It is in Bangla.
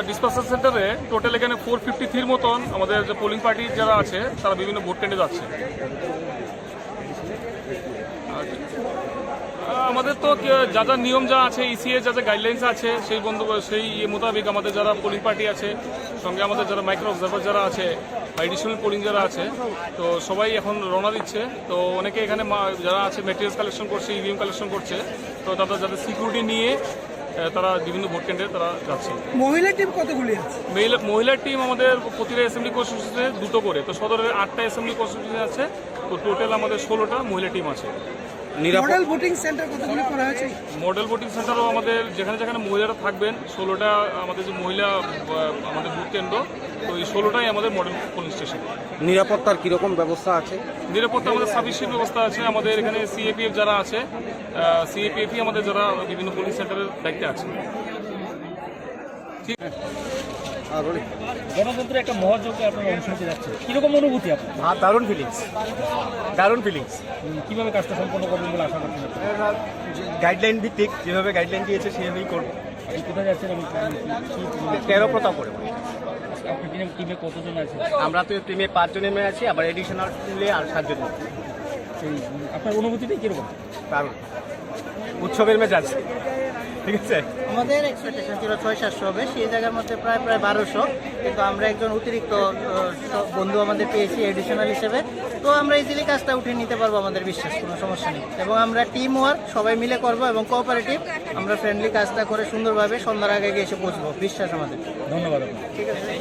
ডিসপাসার সেন্টারে টোটাল এখানে 453 মতন আমাদের যে পোলিং পার্টি যারা আছে তারা বিভিন্ন ভোট কেন্দ্রে যাচ্ছে। আমাদের তো যা যা নিয়ম যা আছে, ইসিএ যা যা গাইডলাইন্স আছে সেই মোতাবেক আমাদের যারা পোলিং পার্টি আছে, সঙ্গে আমাদের যারা মাইক্রো অবজারভার যারা আছে, এডিশনাল পোলিং যারা আছে, তো সবাই এখন রওনা দিচ্ছে। তো অনেকে এখানে যারা আছে মেটেরিয়ালস কালেকশন করছে, ইভিএম কালেকশন করছে। তো তাদের যাদের সিকিউরিটি নিয়ে তারা বিভিন্ন ভোট কেন্দ্রে তারা যাচ্ছে। মহিলা টিম কতগুলি আছে? মহিলা টিম আমাদের প্রতিটা অ্যাসেম্বলি কনস্টিটিউশনে 2টো করে, তো সদরের 8টা অ্যাসেম্বলি কনস্টিটিউশন আছে, তো টোটাল আমাদের 16টা মহিলা টিম আছে। মডেল ভোটিং সেন্টার কতগুলি করা হয়েছে? মডেল ভোটিং সেন্টারও আমাদের যেখানে যেখানে মহিলারা থাকবেন 16টা আমাদের যে মহিলা আমাদের ভোট কেন্দ্র, তো এই 16টাই আমাদের মডেল পোলিং স্টেশন। নিরাপত্তার কীরকম ব্যবস্থা আছে? নিরাপত্তা আমাদের সাফিসিয়েন্ট ব্যবস্থা আছে। আমাদের এখানে সিএপিএফ যারা আছে, সিএপিএফই আমাদের যারা বিভিন্ন পোলিং সেন্টারের দায়িত্বে আছে। ঠিক আছে, গণতন্ত্রের একটা মহাযজ্ঞে আপনারা অংশ নিতে যাচ্ছেন, কীরকম অনুভূতি আপনার? দারুণ ফিলিংস। কীভাবে কাজটা সম্পন্ন করবেন বলে আশা করছেন? গাইডলাইন ভিত্তিক, যেভাবে গাইডলাইন দিয়েছে সেভাবেই করবো। আপনি কোথায় যাচ্ছেন? 13 প্রতাপ করে। আপনার টিমে কতজন আছে? আমরা তো টিমে 5 জনের মেয়ে আছি, আবার এডিশনাল মিলে আর 7 জন। আপনার অনুভূতিটা কীরকম? দারুণ, উৎসবের মেজাজ। ঠিক আছে, আমাদের এক্সপেকটেশন ছিল 600-700 হবে, সেই জায়গার মধ্যে প্রায় 1200, কিন্তু আমরা একজন অতিরিক্ত বন্ধু আমাদের পেয়েছি এডিশনাল হিসেবে, তো আমরা ইজিলি কাজটা উঠিয়ে নিতে পারবো, আমাদের বিশ্বাস, কোনো সমস্যা নেই। এবং আমরা টিম ওয়ার্ক সবাই মিলে করব এবং কোঅপারেটিভ, আমরা ফ্রেন্ডলি কাজটা করে সুন্দরভাবে সন্ধ্যার আগে গিয়ে এসে পৌঁছবো, বিশ্বাস আমাদের। ধন্যবাদ। ঠিক আছে।